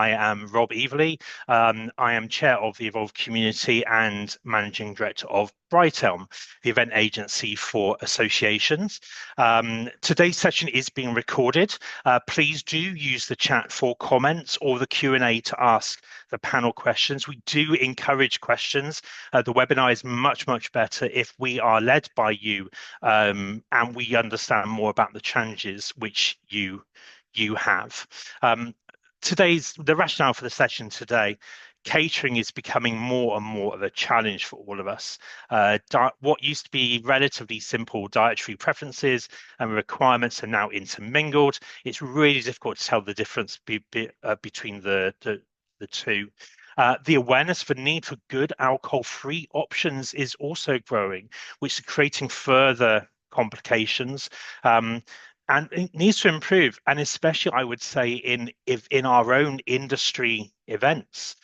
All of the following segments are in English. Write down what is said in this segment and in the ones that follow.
I am Rob Everley. I am chair of the Evolve community and managing director of Brighelm, the event agency for associations. Today's session is being recorded. Please do use the chat for comments or the Q&A to ask the panel questions. We do encourage questions. The webinar is much, much better if we are led by you and we understand more about the challenges which you have. The rationale for the session today, catering is becoming more and more of a challenge for all of us. What used to be relatively simple dietary preferences and requirements are now intermingled. It's really difficult to tell the difference between the two. The awareness for need for good alcohol-free options is also growing, which is creating further complications. And it needs to improve, and especially I would say in our own industry events.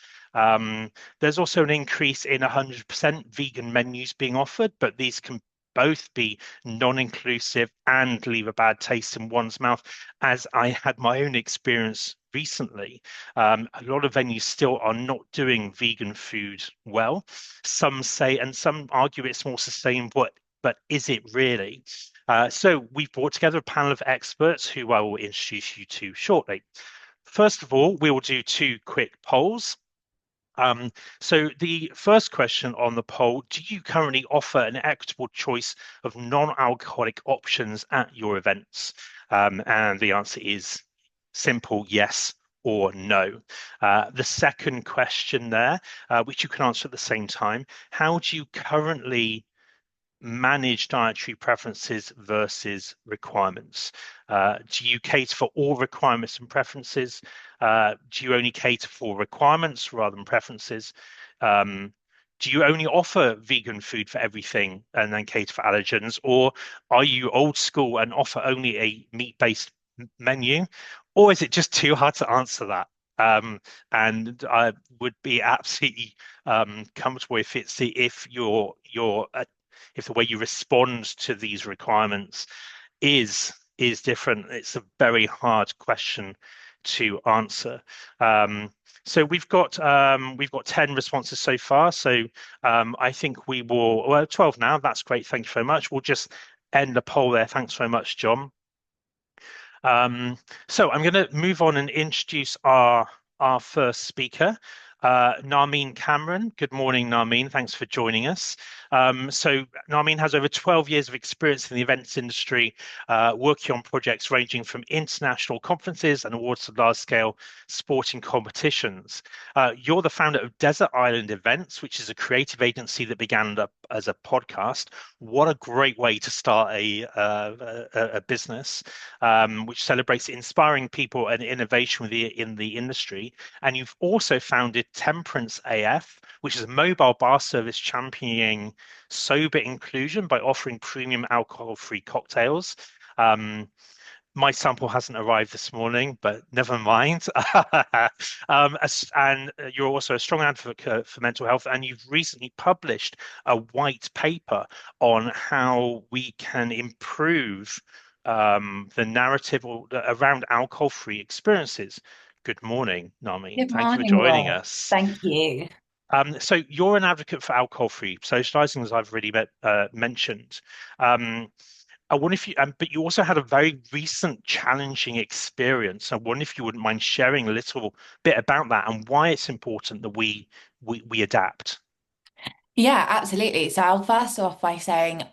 There's also an increase in 100% vegan menus being offered, but these can both be non-inclusive and leave a bad taste in one's mouth, as I had my own experience recently. A lot of venues still are not doing vegan food well. Some say, and some argue it's more sustainable, but is it really? So we've brought together a panel of experts who I will introduce you to shortly. First of all, we will do two quick polls. So the first question on the poll, do you currently offer an equitable choice of non-alcoholic options at your events? And the answer is simple, yes or no. The second question there, which you can answer at the same time, how do you currently manage dietary preferences versus requirements? Do you cater for all requirements and preferences? Do you only cater for requirements rather than preferences? Do you only offer vegan food for everything and then cater for allergens? Or are you old school and offer only a meat-based menu? Or is it just too hard to answer that? And I would be absolutely comfortable if the way you respond to these requirements is different. It's a very hard question to answer. So we've got 10 responses so far. So I think we will, well, 12 now. That's great. Thank you very much. We'll just end the poll there. Thanks very much, John. So I'm going to move on and introduce our first speaker. Narmeen Cameron. Good morning, Narmeen. Thanks for joining us. So Narmeen has over 12 years of experience in the events industry, working on projects ranging from international conferences and awards to large-scale sporting competitions. You're the founder of Desert Island Events, which is a creative agency that began as a podcast. What a great way to start a business, which celebrates inspiring people and innovation in the industry. And you've also founded Temperance AF, which is a mobile bar service championing sober inclusion by offering premium alcohol-free cocktails. My sample hasn't arrived this morning, but never mind. And you're also a strong advocate for mental health, and you've recently published a white paper on how we can improve the narrative around alcohol-free experiences. Good morning, Narmeen. Good Thank you for morning, joining Rob. us. Thank you. So you're an advocate for alcohol-free socializing, as I've already mentioned. I wonder if but you also had a very recent challenging experience. I wonder if you wouldn't mind sharing a little bit about that and why it's important that we adapt. Yeah, absolutely. So I'll first off by saying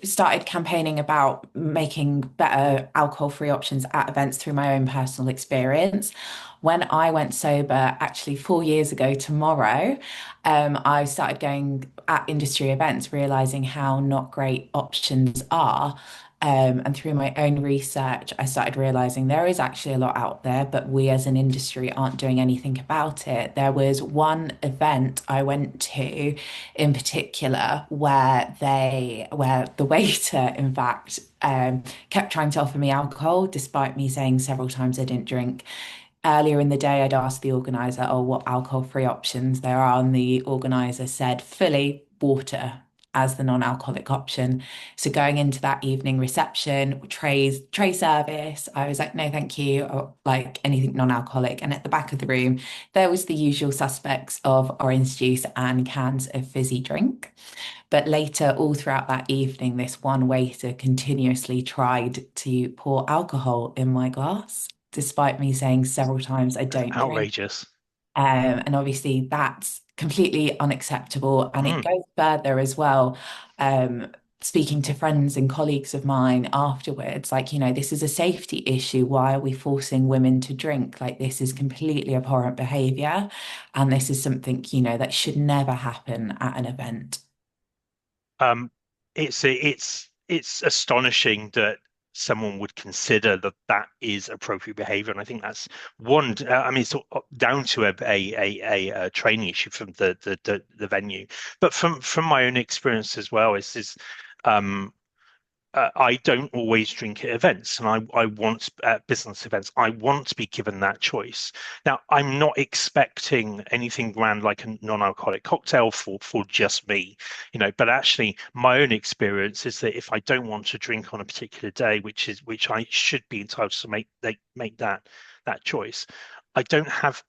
started campaigning about making better alcohol-free options at events through my own personal experience. When I went sober, actually 4 years ago tomorrow, I started going at industry events, realizing how not great options are. And through my own research, I started realizing there is actually a lot out there, but we as an industry aren't doing anything about it. There was one event I went to in particular where the waiter, in fact, kept trying to offer me alcohol, despite me saying several times I didn't drink. Earlier in the day, I'd asked the organizer, oh, what alcohol-free options there are, and the organizer said, fully water. as the non-alcoholic option. So going into that evening reception, tray service, I was like, no, thank you, or like anything non-alcoholic. And at the back of the room, there was the usual suspects of orange juice and cans of fizzy drink. But later, all throughout that evening, this one waiter continuously tried to pour alcohol in my glass, despite me saying several times I don't drink. Outrageous. And obviously, that's completely unacceptable. And it Mm. goes further as well. Um, Speaking to friends and colleagues of mine afterwards, like, this is a safety issue. Why are we forcing women to drink? Like, this is completely abhorrent behavior. And this is something, that should never happen at an event. Um, it's astonishing that someone would consider that that is appropriate behavior, and I think that's one. I mean, it's down to a training issue from the venue, but from my own experience as well, is um, I don't always drink at events, and I want at business events. I want to be given that choice. Now, I'm not expecting anything grand like a non-alcoholic cocktail for just me, But actually, my own experience is that if I don't want to drink on a particular day, which I should be entitled to make that choice. I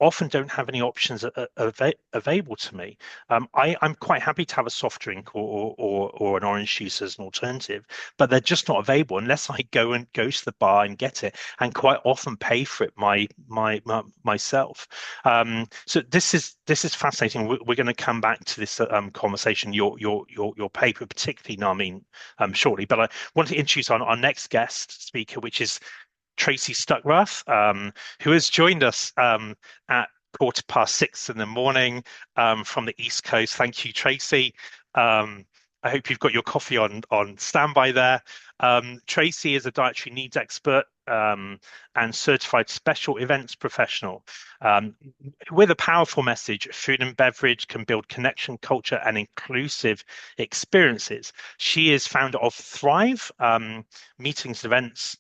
often don't have any options available to me. I'm quite happy to have a soft drink or an orange juice as an alternative, but they're just not available unless I go to the bar and get it, and quite often pay for it myself. So this is fascinating. We're going to come back to this conversation, your paper, particularly, Narmeen, shortly. But I want to introduce our next guest speaker, which is Tracy Stuckrath, who has joined us at 6:15 in the morning from the East Coast. Thank you, Tracy. I hope you've got your coffee on standby there. Tracy is a dietary needs expert and certified special events professional with a powerful message. Food and beverage can build connection, culture, and inclusive experiences. She is founder of Thrive Meetings and Events,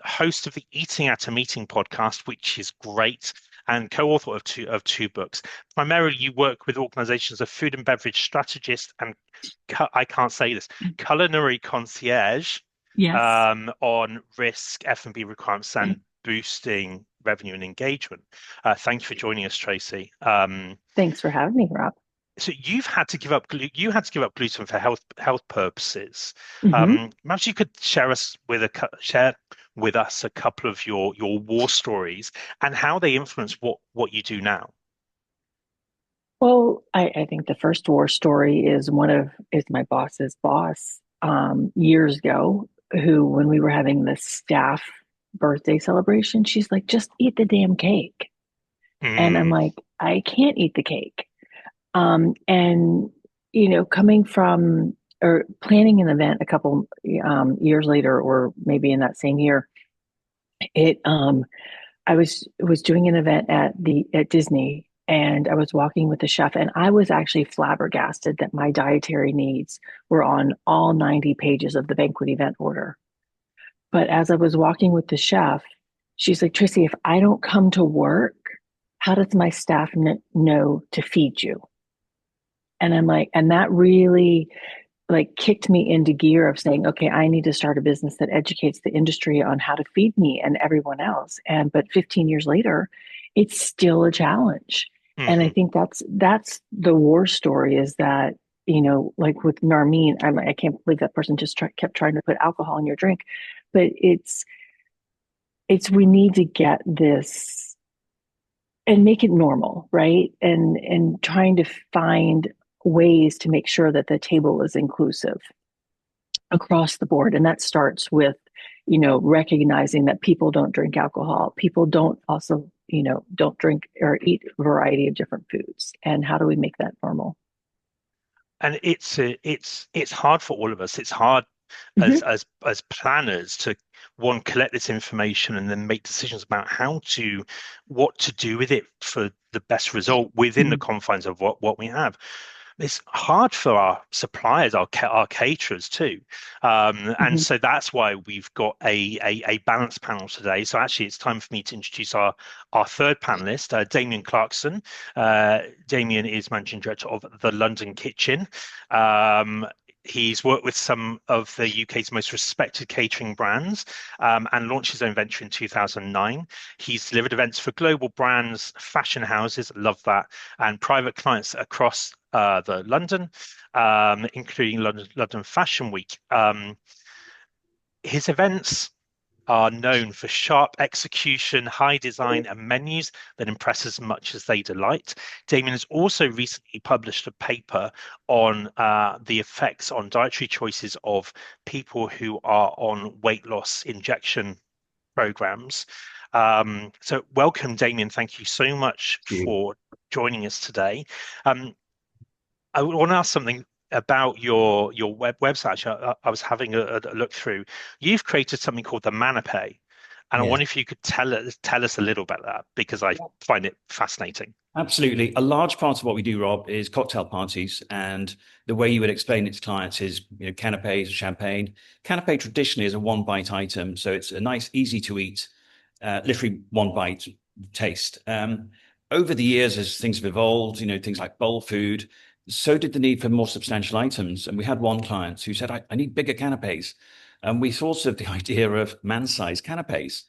host of the Eating at a Meeting podcast, which is great, and co-author of two books. Primarily, you work with organizations of food and beverage strategists and I can't say this, culinary concierge Yes. on risk, F&B requirements, and boosting revenue and engagement. Thank you for joining us, Tracy. Thanks for having me, Rob. So you've had to give up gluten for health purposes. Hmm. Perhaps you could share with us a couple of your war stories and how they influence what you do now. Well, I think the first war story is my boss's boss years ago, who, when we were having the staff birthday celebration, she's like, just eat the damn cake. And I'm like, I can't eat the cake. And, coming from or planning an event a couple years later, or maybe in that same year, I was doing an event at Disney, and I was walking with the chef, and I was actually flabbergasted that my dietary needs were on all 90 pages of the banquet event order. But as I was walking with the chef, she's like, Tracy, if I don't come to work, how does my staff know to feed you? And I'm like, and that really like kicked me into gear of saying, okay, I need to start a business that educates the industry on how to feed me and everyone else. But 15 years later, it's still a challenge. And I think that's the war story, is that, like with Narmeen, I can't believe that person just kept trying to put alcohol in your drink. But it's we need to get this and make it normal, right? And trying to find ways to make sure that the table is inclusive across the board. And that starts with, recognizing that people don't drink alcohol. People don't also, don't drink or eat a variety of different foods. And how do we make that normal? And it's hard for all of us. It's hard as planners to collect this information and then make decisions about what to do with it for the best result within the confines of what we have. it's hard for our suppliers, our caterers too, and Mhm. so that's why we've got a balance panel today. So actually, it's time for me to introduce our third panelist, Damien Clarkson. Damien is managing director of the London Kitchen. He's worked with some of the UK's most respected catering brands, and launched his own venture in 2009. He's delivered events for global brands, fashion houses, love that, and private clients across the London, including London Fashion Week. His events are known for sharp execution, high design, and menus that impress as much as they delight. Damien has also recently published a paper on the effects on dietary choices of people who are on weight loss injection programs. So welcome, Damien. Thank you so much for joining us today. I want to ask something about your website. Actually, I was having a look through. You've created something called the Manapay, and I Yes, wonder if you could tell us a little about that, because I find it fascinating. absolutely. A large part of what we do, Rob, is cocktail parties, and the way you would explain it to clients is, canapes, champagne. Canapé traditionally is a one bite item, so it's a nice, easy to eat, literally one bite taste. Over the years, as things have evolved, things like bowl food, so did the need for more substantial items. And we had one client who said, I need bigger canapes. And we thought of the idea of man-sized canapes,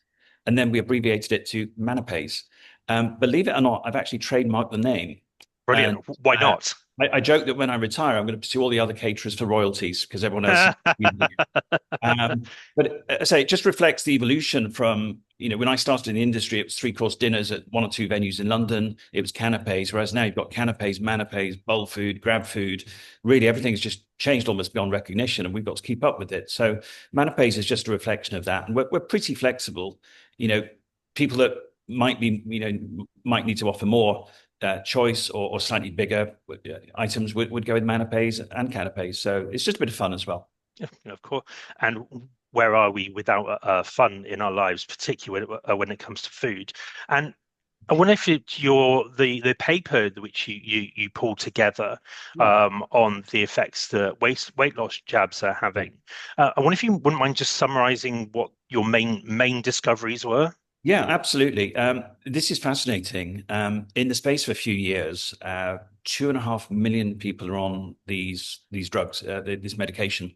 and then we abbreviated it to manapes. Believe it or not, I've actually trademarked the name. And Brilliant. Why not? I joke that when I retire, I'm going to pursue all the other caterers for royalties because everyone else. But I say it just reflects the evolution from, when I started in the industry, it was three-course dinners at one or two venues in London. It was canapes, whereas now you've got canapes, manapes, bowl food, grab food. Really, everything's just changed almost beyond recognition, and we've got to keep up with it. So manapes is just a reflection of that. And we're pretty flexible. People that might need to offer more choice or slightly bigger items would go with manapes and canapes. So it's just a bit of fun as well. Yeah, of course. And where are we without fun in our lives, particularly when it comes to food? And I wonder if the paper which you pulled together on the effects that weight loss jabs are having. I wonder if you wouldn't mind just summarizing what your main discoveries were. Yeah, absolutely. This is fascinating. In the space of a few years, 2.5 million people are on these drugs, this medication.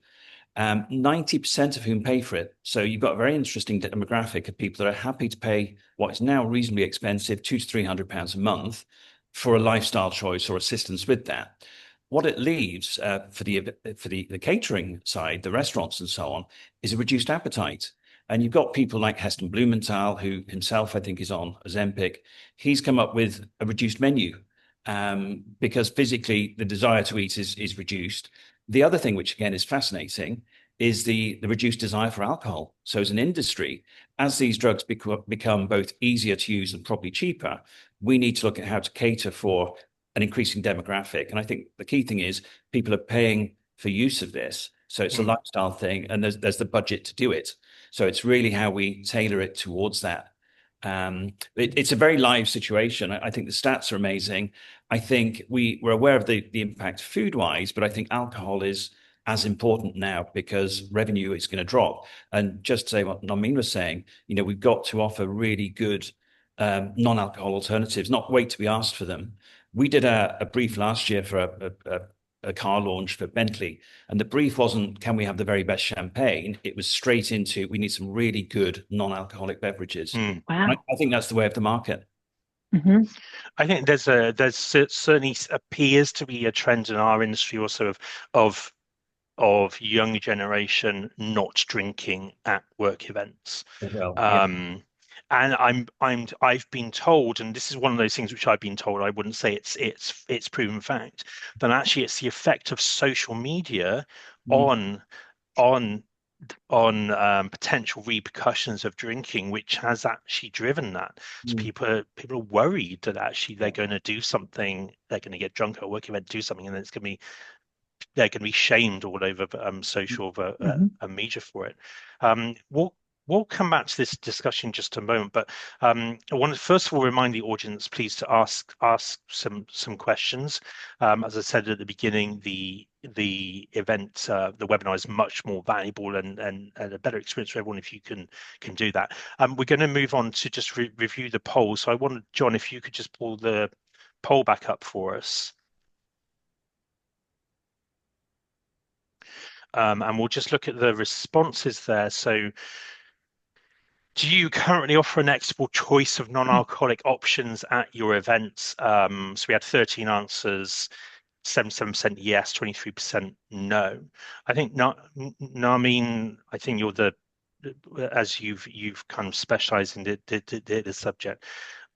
90% of whom pay for it. So you've got a very interesting demographic of people that are happy to pay what is now reasonably expensive, £200 to £300 a month, for a lifestyle choice or assistance with that. What it leaves for the catering side, the restaurants and so on, is a reduced appetite. And you've got people like Heston Blumenthal, who himself, I think, is on Ozempic. He's come up with a reduced menu because physically the desire to eat is reduced. The other thing, which again is fascinating, is the reduced desire for alcohol. So as an industry, as these drugs become both easier to use and probably cheaper, we need to look at how to cater for an increasing demographic. And I think the key thing is people are paying for use of this. So it's a lifestyle thing, and there's the budget to do it. So it's really how we tailor it towards that. It's a very live situation. I think the stats are amazing. I think we're aware of the impact food-wise, but I think alcohol is as important now because revenue is going to drop. And just to say what Namin was saying, we've got to offer really good non-alcohol alternatives, not wait to be asked for them. We did a brief last year for a car launch for Bentley, and the brief wasn't, can we have the very best champagne? It was straight into, we need some really good non-alcoholic beverages. Wow. I think that's the way of the market. Mm-hmm. I think there's certainly appears to be a trend in our industry also of young generation not drinking at work events. Well, yeah. And I've been told, and this is one of those things which I've been told, I wouldn't say it's proven fact, that actually it's the effect of social media on potential repercussions of drinking, which has actually driven that. So people are worried that actually they're going to do something, they're going to get drunk at a work event, do something, and then they're going to be shamed all over social media for it. we'll come back to this discussion in just a moment, but I want to first of all remind the audience, please, to ask some questions. As I said at the beginning, the event, the webinar is much more valuable and a better experience for everyone if you can do that. We're going to move on to just review the poll. So I wanted, John, if you could just pull the poll back up for us. And we'll just look at the responses there. So do you currently offer an equitable choice of non-alcoholic options at your events? So we had 13 answers, 77% yes, 23% no. I think Narmeen, I think you're as you've kind of specialized in the subject.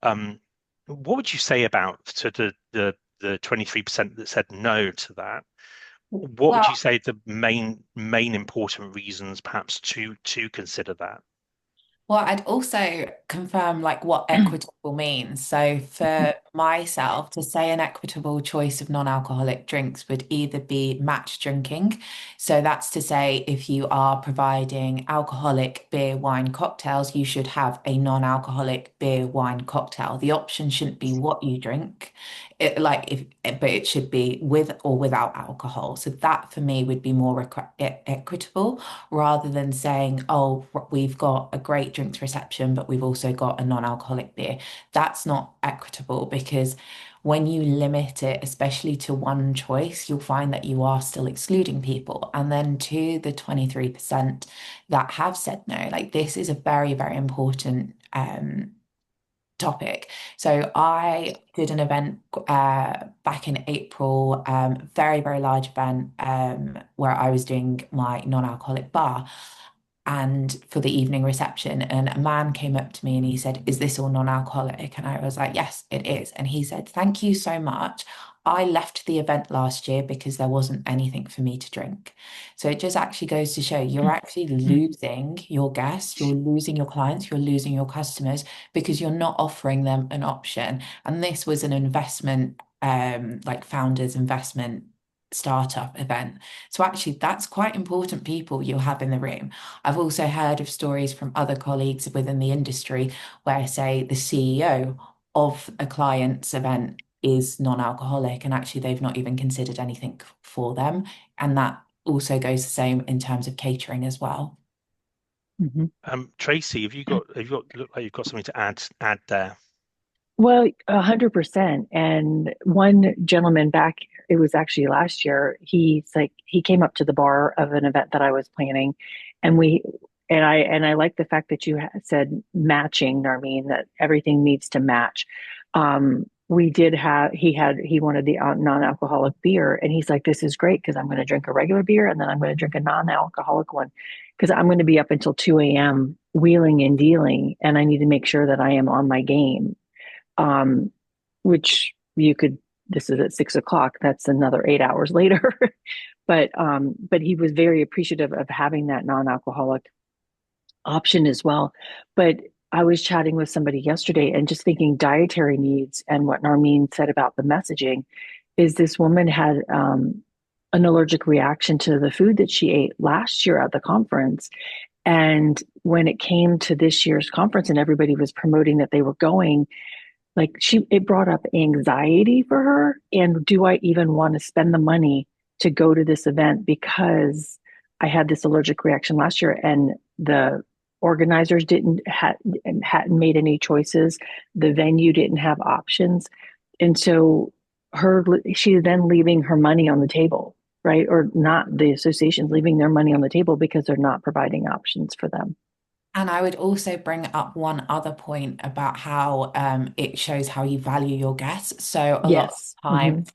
What would you say about to the 23% that said no to that? What would you say the main important reasons perhaps to consider that? Well, I'd also confirm like what equitable means. So for myself, to say an equitable choice of non-alcoholic drinks would either be match drinking. So that's to say if you are providing alcoholic beer, wine, cocktails, you should have a non-alcoholic beer, wine, cocktail. The option shouldn't be what you drink. But it should be with or without alcohol. So that for me would be more equitable rather than saying, oh, we've got a great drinks reception, but we've also got a non-alcoholic beer. That's not equitable because when you limit it, especially to one choice, you'll find that you are still excluding people. And then to the 23% that have said no, like this is a very, very important topic. So I did an event back in April, very, very large event where I was doing my non-alcoholic bar and for the evening reception. And a man came up to me and he said, "Is this all non-alcoholic?" And I was like, "Yes, it is." And he said, "Thank you so much. I left the event last year because there wasn't anything for me to drink." So it just actually goes to show you're actually losing your guests, you're losing your clients, you're losing your customers because you're not offering them an option. And this was an investment, like founders investment startup event. So actually that's quite important people you'll have in the room. I've also heard of stories from other colleagues within the industry where, say, the CEO of a client's event is non-alcoholic and actually they've not even considered anything for them. And that also goes the same in terms of catering as well. Tracy, have you got look like you've got something to add there? Well, 100%. And one gentleman back, it was actually last year, he came up to the bar of an event that I was planning, and I like the fact that you said matching, Narmeen, that everything needs to match. We did have, he wanted the non-alcoholic beer, and he's like, "This is great because I'm going to drink a regular beer and then I'm going to drink a non-alcoholic one because I'm going to be up until 2 a.m. wheeling and dealing, and I need to make sure that I am on my game." Which this is at 6 o'clock, that's another 8 hours later. But he was very appreciative of having that non-alcoholic option as well. But I was chatting with somebody yesterday and just thinking dietary needs, and what Narmeen said about the messaging is this woman had an allergic reaction to the food that she ate last year at the conference. And when it came to this year's conference and everybody was promoting that they were going, like it brought up anxiety for her. And do I even want to spend the money to go to this event because I had this allergic reaction last year and the organizers hadn't made any choices. The venue didn't have options. And so she's then leaving her money on the table, right? Or not, the association's leaving their money on the table because they're not providing options for them. And I would also bring up one other point about how it shows how you value your guests. So a lot of the time,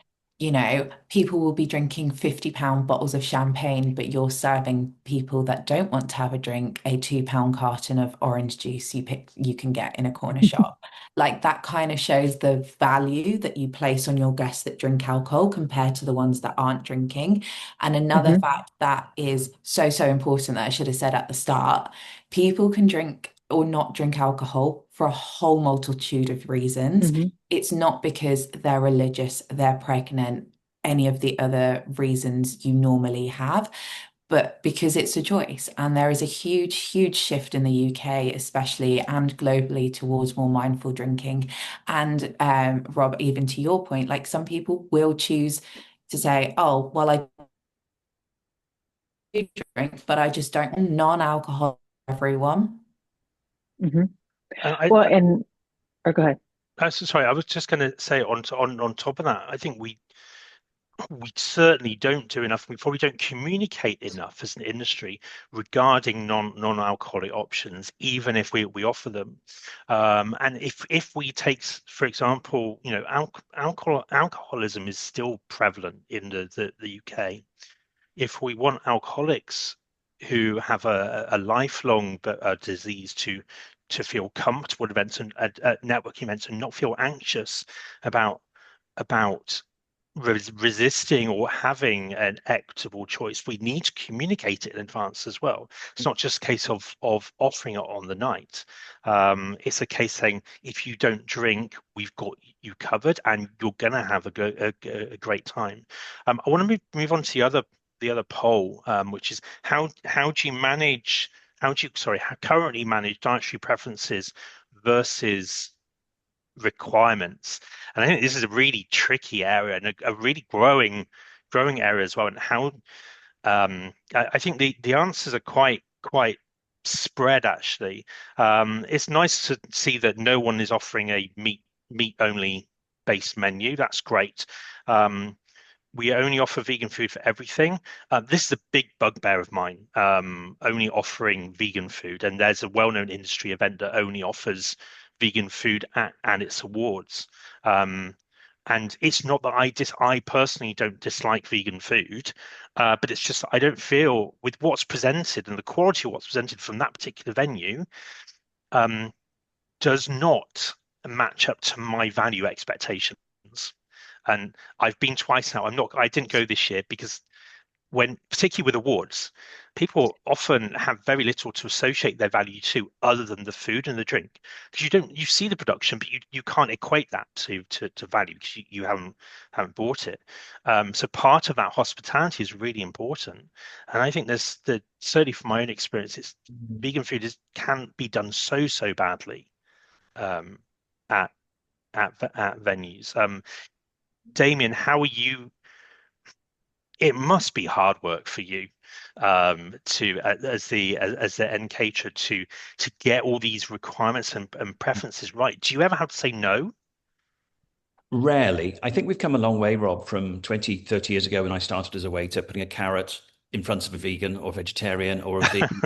people will be drinking £50 bottles of champagne, but you're serving people that don't want to have a drink a £2 carton of orange juice you can get in a corner shop. Like that kind of shows the value that you place on your guests that drink alcohol compared to the ones that aren't drinking. And another fact that is so, so important that I should have said at the start, people can drink or not drink alcohol for a whole multitude of reasons. It's not because they're religious, they're pregnant, any of the other reasons you normally have. but because it's a choice. And there is a huge, huge shift in the UK, especially, and globally, towards more mindful drinking. And Rob, even to your point, like some people will choose to say, oh, well, I do drink, but I just don't non-alcohol for everyone. Hmm. And Well, and or go ahead. sorry, I was just going to say on top of that, I think we certainly don't do enough. We probably don't communicate enough as an industry regarding non-alcoholic options, even if we offer them. And if we take, for example, you know, alcoholism is still prevalent in the UK. If we want alcoholics who have a lifelong disease to feel comfortable at events and at networking events and not feel anxious about resisting or having an equitable choice, we need to communicate it in advance as well. It's not just a case of offering it on the night. It's a case saying, if you don't drink, we've got you covered, and you're going to have a great time. I want to move on to the other poll, which is how do you manage currently manage dietary preferences versus requirements. And I think this is a really tricky area and a really growing area as well. And how I think the answers are quite spread actually. It's nice to see that no one is offering a meat only based menu. That's great. We only offer vegan food for everything. This is a big bugbear of mine, only offering vegan food. And there's a well-known industry event that only offers vegan food and its awards. And it's not that I personally don't dislike vegan food, but it's just I don't feel with what's presented and the quality of what's presented from that particular venue does not match up to my value expectations. And I've been twice now. I didn't go this year because particularly with awards, people often have very little to associate their value to other than the food and the drink. Because you see the production, but you can't equate that to value because you haven't bought it. So part of that hospitality is really important. And I think certainly from my own experience, vegan food can be done so badly at venues. Damien, how are you? It must be hard work for you to as the end caterer to get all these requirements and preferences right. Do you ever have to say no? Rarely. I think we've come a long way, Rob, from 20, 30 years ago when I started as a waiter, putting a carrot in front of a vegan or vegetarian or a vegan.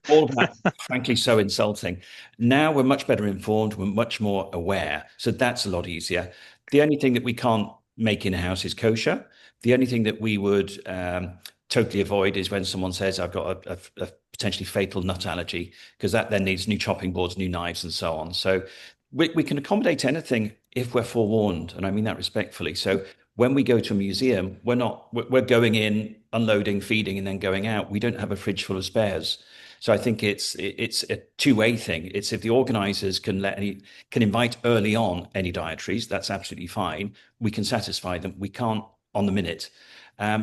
All of that, frankly, so insulting. Now we're much better informed. We're much more aware. So that's a lot easier. The only thing that we can't make in-house is kosher. The only thing that we would totally avoid is when someone says, I've got a potentially fatal nut allergy, because that then needs new chopping boards, new knives, and so on. So we can accommodate anything if we're forewarned, and I mean that respectfully. So when we go to a museum, we're going in, unloading, feeding, and then going out. We don't have a fridge full of spares. So I think it's a two-way thing. It's if the organizers can invite early on any dietaries, that's absolutely fine. We can satisfy them. We can't on the minute.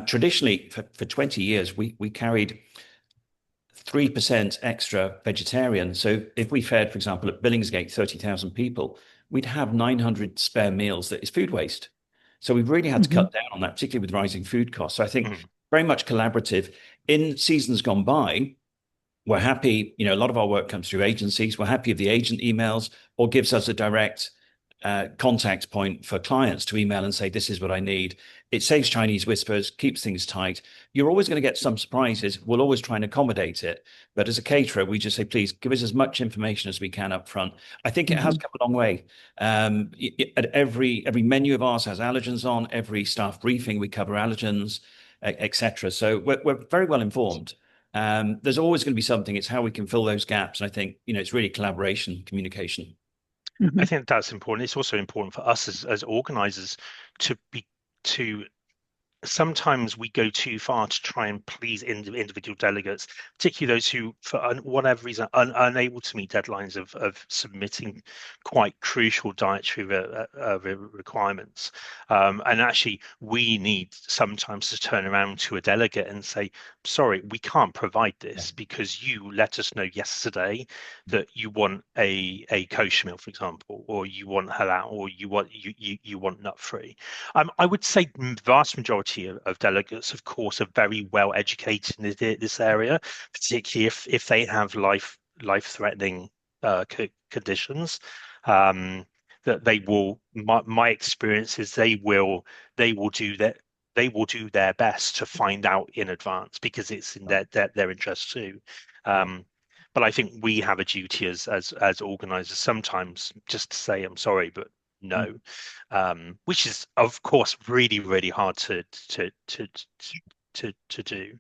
Traditionally, for 20 years, we carried 3% extra vegetarian. So if we fed, for example, at Billingsgate, 30,000 people, we'd have 900 spare meals that is food waste. So we've really had to cut down on that, particularly with rising food costs. So I think very much collaborative. In seasons gone by, we're happy, a lot of our work comes through agencies. We're happy if the agent emails or gives us a direct contact point for clients to email and say, this is what I need. It saves Chinese whispers, keeps things tight. You're always going to get some surprises. We'll always try and accommodate it. But as a caterer, we just say, please give us as much information as we can up front. I think it has come a long way. At every menu of ours has allergens on. Every staff briefing, we cover allergens, etc. So we're very well informed. There's always going to be something. It's how we can fill those gaps. And I think, it's really collaboration, communication. I think that's important. It's also important for us as organizers to sometimes we go too far to try and please individual delegates, particularly those who, for whatever reason, are unable to meet deadlines of submitting quite crucial dietary requirements. And actually, we need sometimes to turn around to a delegate and say, sorry, we can't provide this because you let us know yesterday that you want a kosher meal, for example, or you want halal, or you want nut free. I would say the vast majority of delegates, of course, are very well educated in this area, particularly if they have life-threatening conditions. That they will. My experience is they will do that. They will do their best to find out in advance because it's in their interest too. But I think we have a duty as organisers sometimes just to say, I'm sorry, but no, which is of course really hard to do.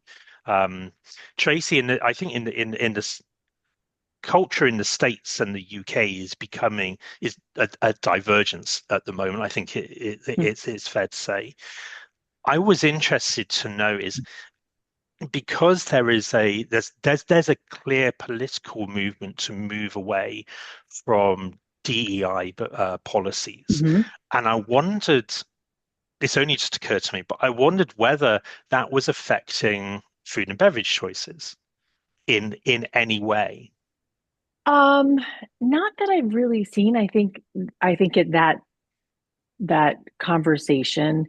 Tracy, I think in the culture in the States and the UK is a divergence at the moment. I think it's fair to say. I was interested to know is because there's a clear political movement to move away from DEI policies, and I wondered, this only just occurred to me, but I wondered whether that was affecting food and beverage choices in any way. Not that I've really seen. I think that conversation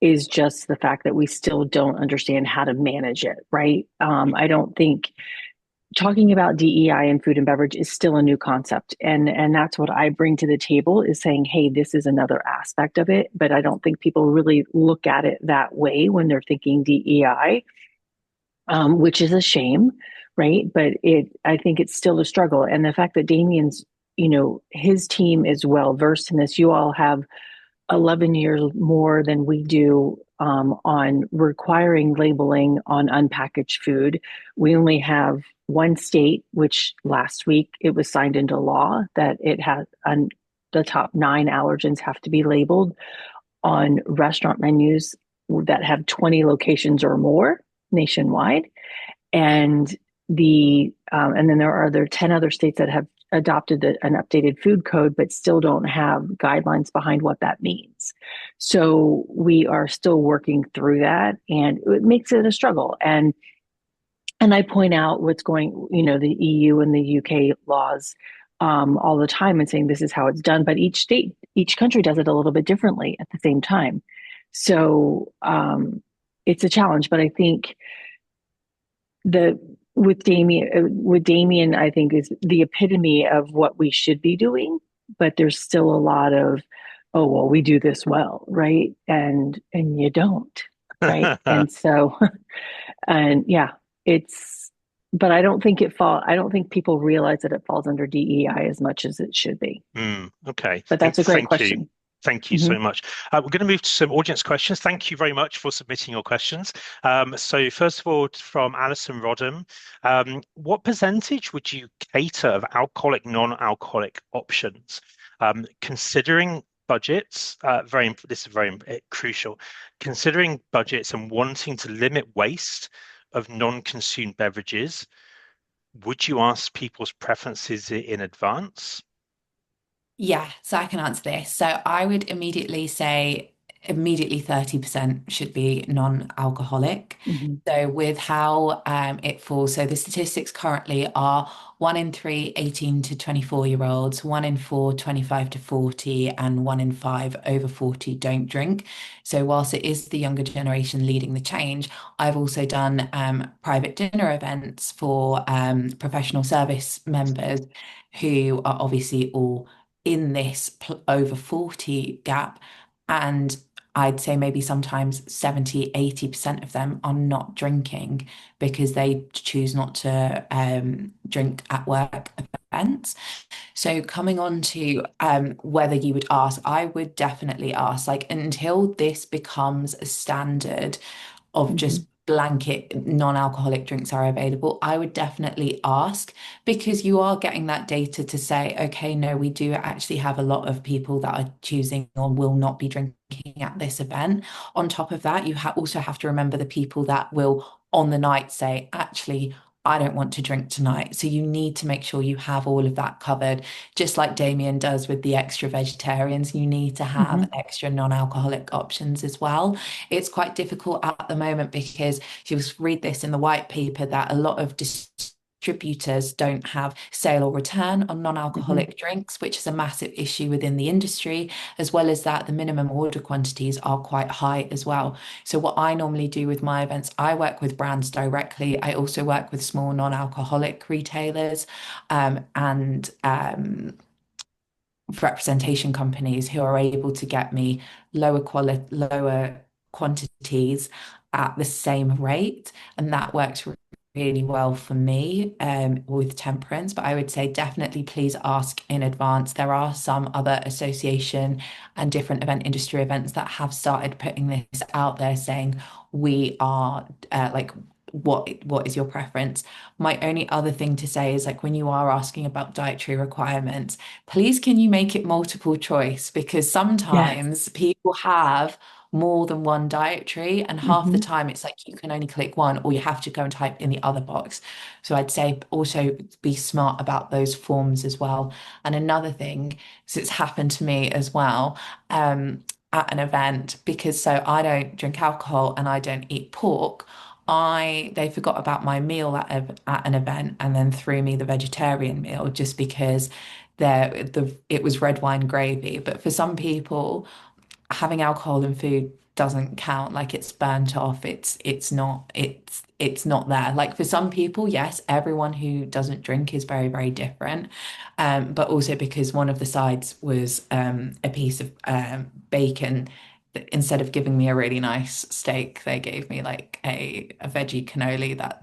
is just the fact that we still don't understand how to manage it, right? I don't think talking about DEI and food and beverage is still a new concept. And that's what I bring to the table is saying, hey, this is another aspect of it. But I don't think people really look at it that way when they're thinking DEI, which is a shame, right? But I think it's still a struggle. And the fact that Damien's, his team is well versed in this. You all have 11 years more than we do on requiring labeling on unpackaged food. We only have one state, which last week it was signed into law that it has the top 9 allergens have to be labeled on restaurant menus that have 20 locations or more nationwide. And and then there are 10 other states that have adopted an updated food code, but still don't have guidelines behind what that means. So we are still working through that, and it makes it a struggle. And I point out what's going, the EU and the UK laws all the time and saying this is how it's done, but each country does it a little bit differently at the same time. So it's a challenge, but I think with Damien, I think is the epitome of what we should be doing, but there's still a lot of, oh, well, we do this well, right? And you don't, right? And so, and yeah, but I don't think people realize that it falls under DEI as much as it should be. Okay. But that's a great question. Thank you so much. We're going to move to some audience questions. Thank you very much for submitting your questions. So first of all, from Alison Rodham, what percentage would you cater of alcoholic, non-alcoholic options? Considering budgets, this is very crucial. Considering budgets and wanting to limit waste of non-consumed beverages, would you ask people's preferences in advance? Yeah, so I can answer this. So I would immediately say 30% should be non-alcoholic. So with how it falls, so the statistics currently are 1 in 3 18 to 24-year-olds, 1 in 4 25 to 40, and 1 in 5 over 40 don't drink. So whilst it is the younger generation leading the change, I've also done private dinner events for professional service members who are obviously all in this over 40 gap, and I'd say maybe sometimes 70-80% of them are not drinking because they choose not to drink at work events. So coming on to whether you would ask, I would definitely ask, like, until this becomes a standard of just blanket non-alcoholic drinks are available, I would definitely ask, because you are getting that data to say, okay, no, we do actually have a lot of people that are choosing or will not be drinking drinking at this event. On top of that, you also have to remember the people that will on the night say, actually, I don't want to drink tonight. So you need to make sure you have all of that covered. Just like Damien does with the extra vegetarians, you need to have extra non-alcoholic options as well. It's quite difficult at the moment because you read this in the white paper that a lot of distributors don't have sale or return on non-alcoholic drinks, which is a massive issue within the industry, as well as that the minimum order quantities are quite high as well. So what I normally do with my events, I work with brands directly. I also work with small non-alcoholic retailers and representation companies who are able to get me lower quantities at the same rate, and that works really well for me with temperance. But I would say definitely please ask in advance. There are some other association and different event industry events that have started putting this out there saying we are like what is your preference? My only other thing to say is like when you are asking about dietary requirements, please can you make it multiple choice? Because sometimes people have more than one dietary, and half the time it's like you can only click one or you have to go and type in the other box. So I'd say also be smart about those forms as well. And another thing, so it's happened to me as well, at an event, because so I don't drink alcohol and I don't eat pork. They forgot about my meal at an event and then threw me the vegetarian meal just because it was red wine gravy. But for some people, having alcohol in food doesn't count, like it's burnt off. It's not there. Like for some people, yes, everyone who doesn't drink is very, very different. But also because one of the sides was a piece of bacon. Instead of giving me a really nice steak, they gave me like a veggie cannoli that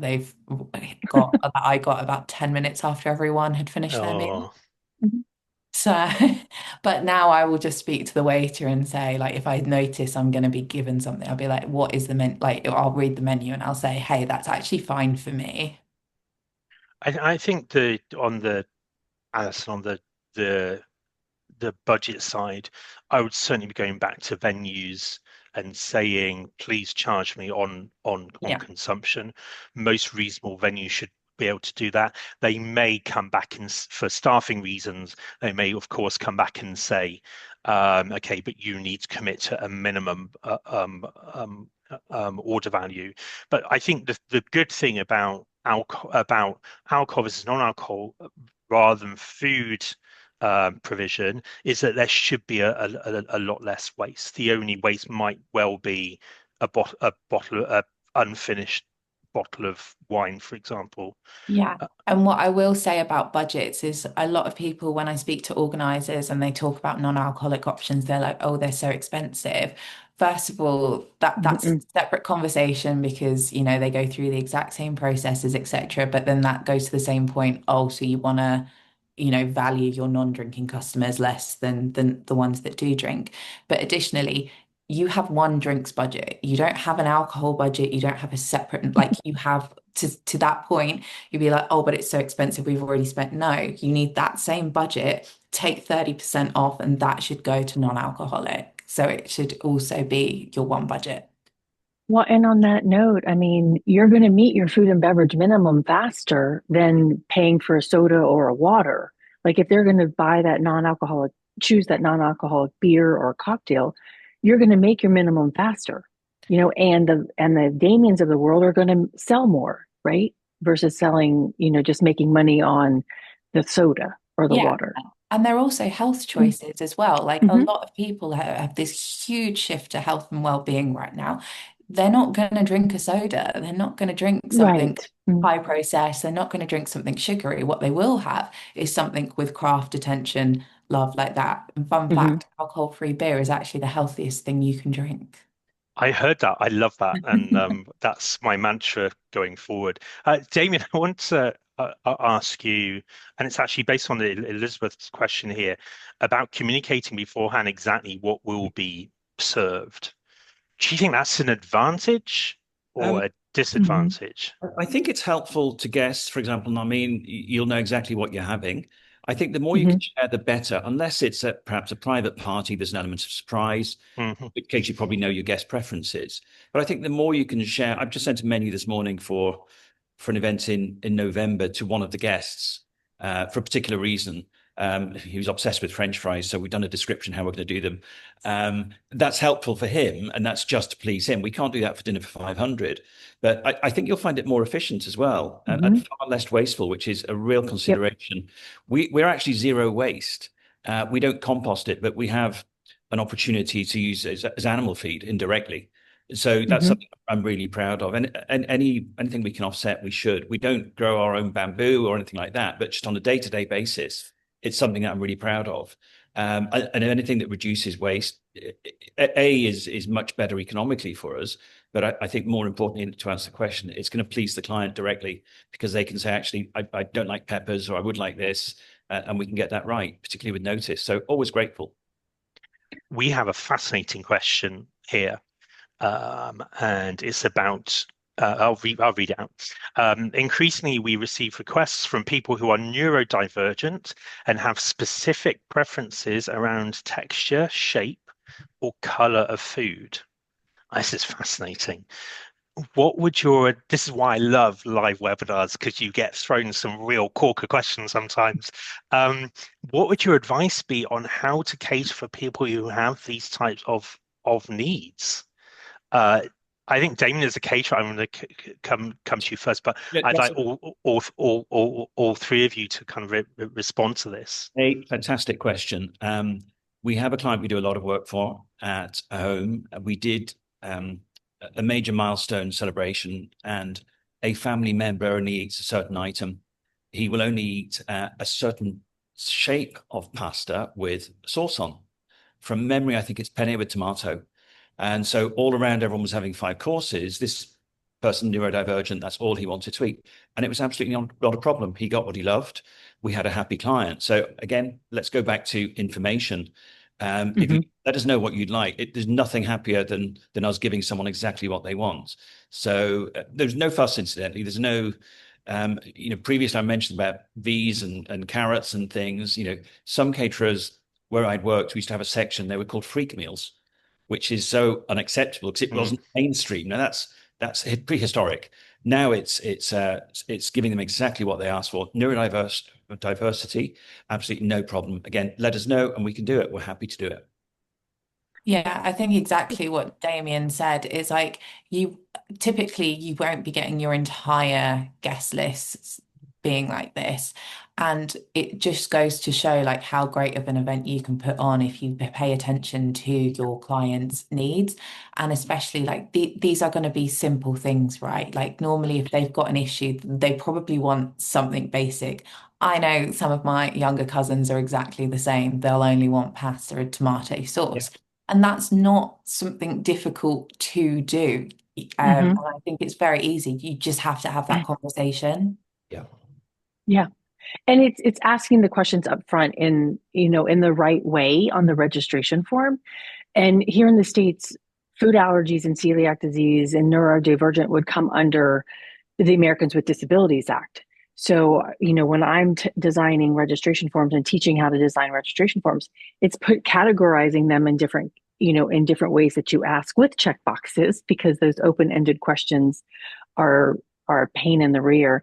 I got about 10 minutes after everyone had finished their meal. Oh, So, but now I will just speak to the waiter and say, like, if I notice I'm going to be given something, I'll be like, what is the menu? Like, I'll read the menu and I'll say, hey, that's actually fine for me. I think Alison, on the the budget side, I would certainly be going back to venues and saying, please charge me on Yeah. consumption. Most reasonable venues should be able to do that. They may come back and for staffing reasons, they may of course come back and say, okay, but you need to commit to a minimum order value. But I think the good thing about alcohol versus non-alcohol rather than food provision is that there should be a lot less waste. The only waste might well be a bottle, unfinished bottle of wine, for example. Yeah. And what I will say about budgets is a lot of people, when I speak to organizers and they talk about non-alcoholic options, they're like, oh, they're so expensive. First of all, that's a separate conversation because, you know, they go through the exact same processes, etc. But then that goes to the same point. Oh, so you want to, you know, value your non-drinking customers less than the ones that do drink. But additionally, you have one drinks budget. You don't have an alcohol budget. You don't have a separate, like you have to that point, you'd be like, oh, but it's so expensive. We've already spent. No, you need that same budget, take 30% off, and that should go to non-alcoholic. So it should also be your one budget. Well, and on that note, I mean, you're going to meet your food and beverage minimum faster than paying for a soda or a water. Like if they're going to buy that non-alcoholic, choose that non-alcoholic beer or cocktail, you're going to make your minimum faster, you know, and the Damiens of the world are going to sell more, right? Versus selling, you know, just making money on the soda or the Yeah. water. And they're also health choices as well. Like a lot of people have this huge shift to health and well-being right now. They're not going to drink a soda. They're not going to drink something Right. high processed. They're not going to drink something sugary. What they will have is something with craft, attention, love like that. And fun fact, alcohol-free beer is actually the healthiest thing you can drink. I heard that. I love that, and that's my mantra going forward. Damien, I want to ask you, and it's actually based on Elizabeth's question here about communicating beforehand exactly what will be served. Do you think that's an advantage or Um, a disadvantage? I think it's helpful to guess, for example, Narmeen, you'll know exactly what you're having. I think the more you can share, the better, unless it's perhaps a private party, there's an element of surprise, in case you probably know your guest preferences. But I think the more you can share, I've just sent a menu this morning for an event in November to one of the guests for a particular reason. He was obsessed with French fries, so we've done a description how we're going to do them. That's helpful for him, and that's just to please him. We can't do that for dinner for 500, but I think you'll find it more efficient as well, and far less wasteful, which is a real consideration. We're actually zero waste. We don't compost it, but we have an opportunity to use it as animal feed indirectly. So that's something I'm really proud of. And anything we can offset, we should. We don't grow our own bamboo or anything like that, but just on a day-to-day basis, it's something that I'm really proud of. And anything that reduces waste, is much better economically for us. But I think more importantly, to answer the question, it's going to please the client directly, because they can say, actually, I don't like peppers, or I would like this, and we can get that right, particularly with notice. So always grateful. We have a fascinating question here, and it's about, I'll read it out. Increasingly, we receive requests from people who are neurodivergent and have specific preferences around texture, shape, or color of food. This is fascinating. This is why I love live webinars, because you get thrown some real corker questions sometimes. What would your advice be on how to cater for people who have these types of needs? I think Damien, as a caterer, I'm going to come to you first, but I'd like all three of you to kind of respond to this. A fantastic question. We have a client we do a lot of work for at home. We did a major milestone celebration, and a family member only eats a certain item. He will only eat a certain shape of pasta with sauce on. From memory, I think it's penne with tomato. And so all around, everyone was having 5 courses. This person, neurodivergent, that's all he wanted to eat. And it was absolutely not a problem. He got what he loved. We had a happy client. So again, let's go back to information. If you let us know what you'd like, there's nothing happier than us giving someone exactly what they want. So there's no fuss, incidentally. There's no, previously I mentioned about V's and carrots and things. Some caterers where I'd worked, we used to have a section, they were called freak meals, which is so unacceptable because it wasn't mainstream. Now that's prehistoric. Now it's giving them exactly what they asked for. Diversity, absolutely no problem. Again, let us know and we can do it. We're happy to do it. Yeah, I think exactly what Damien said is like, you won't be getting your entire guest lists being like this. And it just goes to show like how great of an event you can put on if you pay attention to your clients' needs. And especially like these are going to be simple things, right? Like normally if they've got an issue, they probably want something basic. I know some of my younger cousins are exactly the same. They'll only want pasta and tomato sauce. Yeah. And that's not something difficult to do. And I think it's very easy. You just have to have that conversation. Yeah. Yeah. And it's asking the questions up front in the right way on the registration form. And here in the States, food allergies and celiac disease and neurodivergent would come under the Americans with Disabilities Act. So, when I'm designing registration forms and teaching how to design registration forms, it's categorizing them in different ways that you ask with checkboxes, because those open-ended questions are a pain in the rear.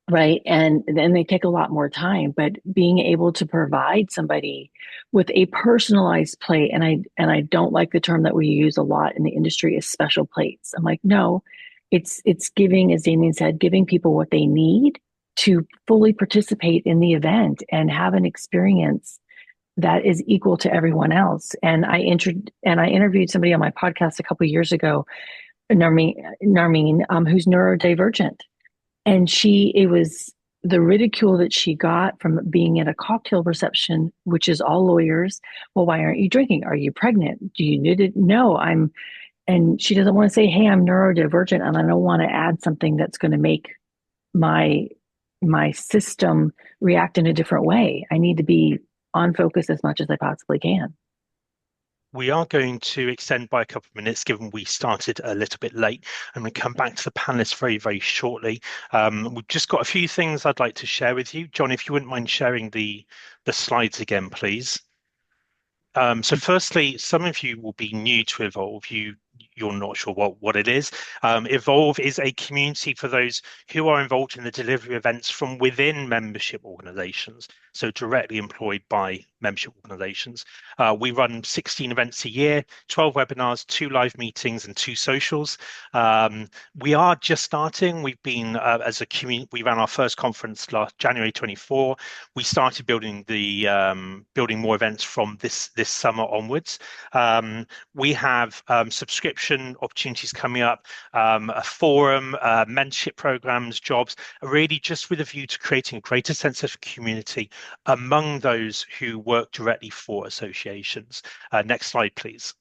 Right. And then they take a lot more time, but being able to provide somebody with a personalized plate, and I don't like the term that we use a lot in the industry, is special plates. I'm like, no, it's giving, as Damien said, giving people what they need to fully participate in the event and have an experience that is equal to everyone else. And I interviewed somebody on my podcast a couple of years ago, Narmeen, who's neurodivergent. And it was the ridicule that she got from being at a cocktail reception, which is all lawyers. Well, why aren't you drinking? Are you pregnant? Do you need it? No, and she doesn't want to say, hey, I'm neurodivergent and I don't want to add something that's going to make my system react in a different way. I need to be on focus as much as I possibly can. We are going to extend by a couple of minutes, given we started a little bit late, and we come back to the panelists very, very shortly. We've just got a few things I'd like to share with you. John, if you wouldn't mind sharing the slides again, please. So firstly, some of you will be new to Evolve. You're not sure what it is. Evolve is a community for those who are involved in the delivery of events from within membership organizations, so directly employed by membership organizations. We run 16 events a year, 12 webinars, 2 live meetings, and 2 socials. We are just starting. We've been, as a community, we ran our first conference last January 24. We started building building more events from this summer onwards. We have subscription opportunities coming up, a forum, mentorship programs, jobs, really just with a view to creating a greater sense of community among those who work directly for associations. Next slide, please.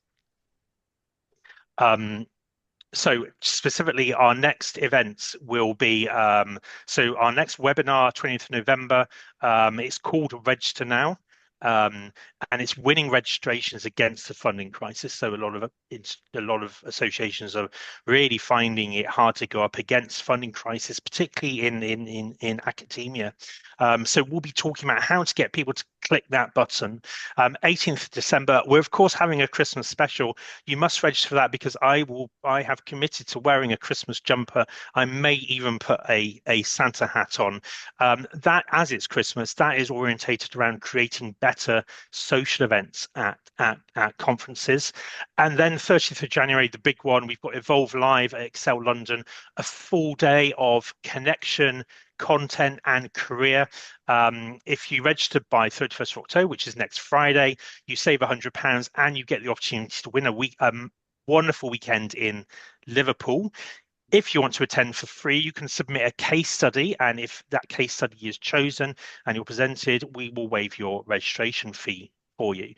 So specifically, our next events will be, so our next webinar, 20th of November, it's called Register Now. And it's winning registrations against the funding crisis. So a lot of associations are really finding it hard to go up against funding crisis, particularly in academia. So we'll be talking about how to get people to click that button. 18th of December, we're of course having a Christmas special. You must register for that because I have committed to wearing a Christmas jumper. I may even put a Santa hat on. That, as it's Christmas, that is orientated around creating better social events at conferences. And then 30th of January, the big one, we've got Evolve Live at Excel London, a full day of connection, content and career. If you register by 31st of October, which is next Friday, you save £100 and you get the opportunity to win a wonderful weekend in Liverpool. If you want to attend for free, you can submit a case study, and if that case study is chosen and you're presented, we will waive your registration fee for you.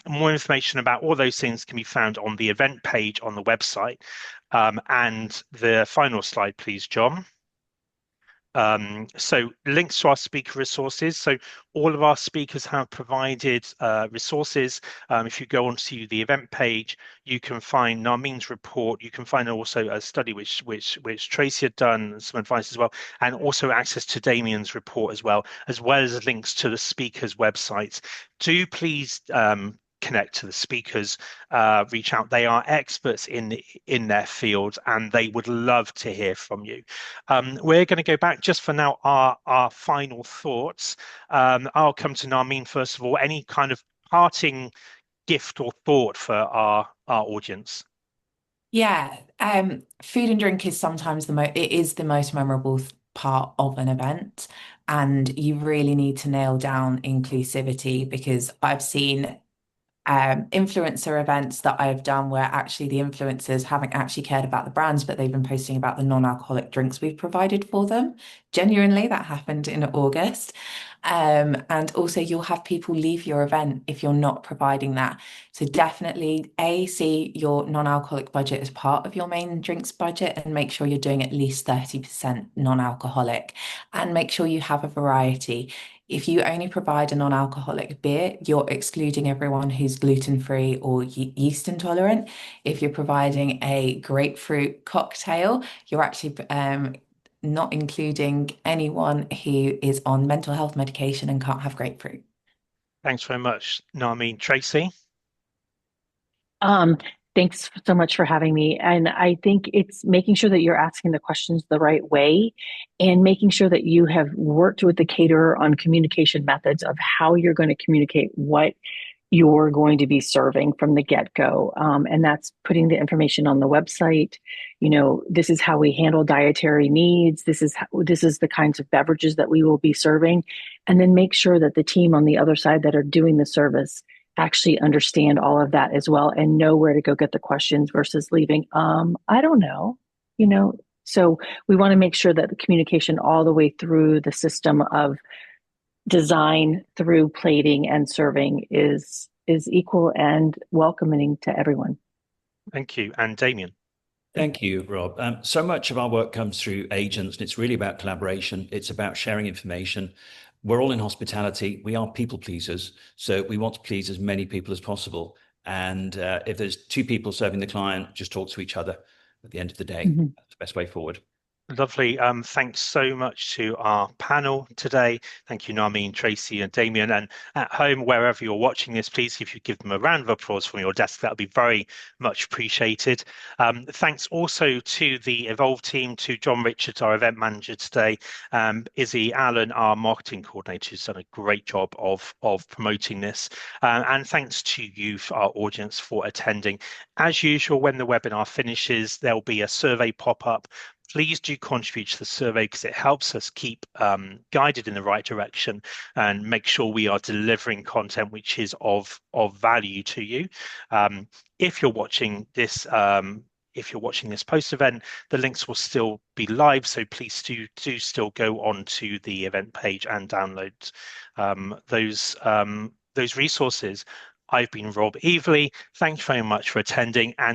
More information about all those things can be found on the event page on the website. And the final slide, please, John. So links to our speaker resources. So all of our speakers have provided resources. If you go onto the event page, you can find Narmeen's report. You can find also a study which Tracy had done, some advice as well, and also access to Damien's report as well as links to the speakers' websites. Do please connect to the speakers, reach out. They are experts in their field and they would love to hear from you. We're going to go back just for now, our final thoughts. I'll come to Narmeen first of all. Any kind of parting gift or thought for our audience? Yeah, food and drink is sometimes it is the most memorable part of an event, and you really need to nail down inclusivity, because I've seen influencer events that I've done where actually the influencers haven't actually cared about the brands, but they've been posting about the non-alcoholic drinks we've provided for them. Genuinely, that happened in August. And also you'll have people leave your event if you're not providing that. So definitely see your non-alcoholic budget as part of your main drinks budget, and make sure you're doing at least 30% non-alcoholic, and make sure you have a variety. If you only provide a non-alcoholic beer, you're excluding everyone who's gluten-free or yeast intolerant. If you're providing a grapefruit cocktail, you're actually not including anyone who is on mental health medication and can't have grapefruit. Thanks very much, Narmeen. Tracy? Thanks so much for having me. And I think it's making sure that you're asking the questions the right way, and making sure that you have worked with the caterer on communication methods of how you're going to communicate what you're going to be serving from the get-go. And that's putting the information on the website. You know, this is how we handle dietary needs. This is the kinds of beverages that we will be serving. And then make sure that the team on the other side that are doing the service actually understand all of that as well, and know where to go get the questions versus leaving, I don't know, you know. So we want to make sure that the communication all the way through the system of design through plating and serving is equal and welcoming to everyone. Thank you. And Damien? Thank you, Rob. So much of our work comes through agents, and it's really about collaboration. It's about sharing information. We're all in hospitality. We are people pleasers, so we want to please as many people as possible. And if there's two people serving the client, just talk to each other at the end of the day. Mhm. That's the best way forward. Lovely. Thanks so much to our panel today. Thank you, Narmeen, Tracy, and Damien. And at home, wherever you're watching this, please, if you give them a round of applause from your desk, that would be very much appreciated. Thanks also to the Evolve team, to John Richards, our event manager today, Izzy Allen, our marketing coordinator, who's done a great job of promoting this. And thanks to you, our audience, for attending. As usual, when the webinar finishes, there'll be a survey pop up. Please do contribute to the survey because it helps us keep guided in the right direction and make sure we are delivering content which is of value to you. If you're watching this post-event, the links will still be live, so please do still go on to the event page and download those resources. I've been Rob Evely. Thanks very much for attending, and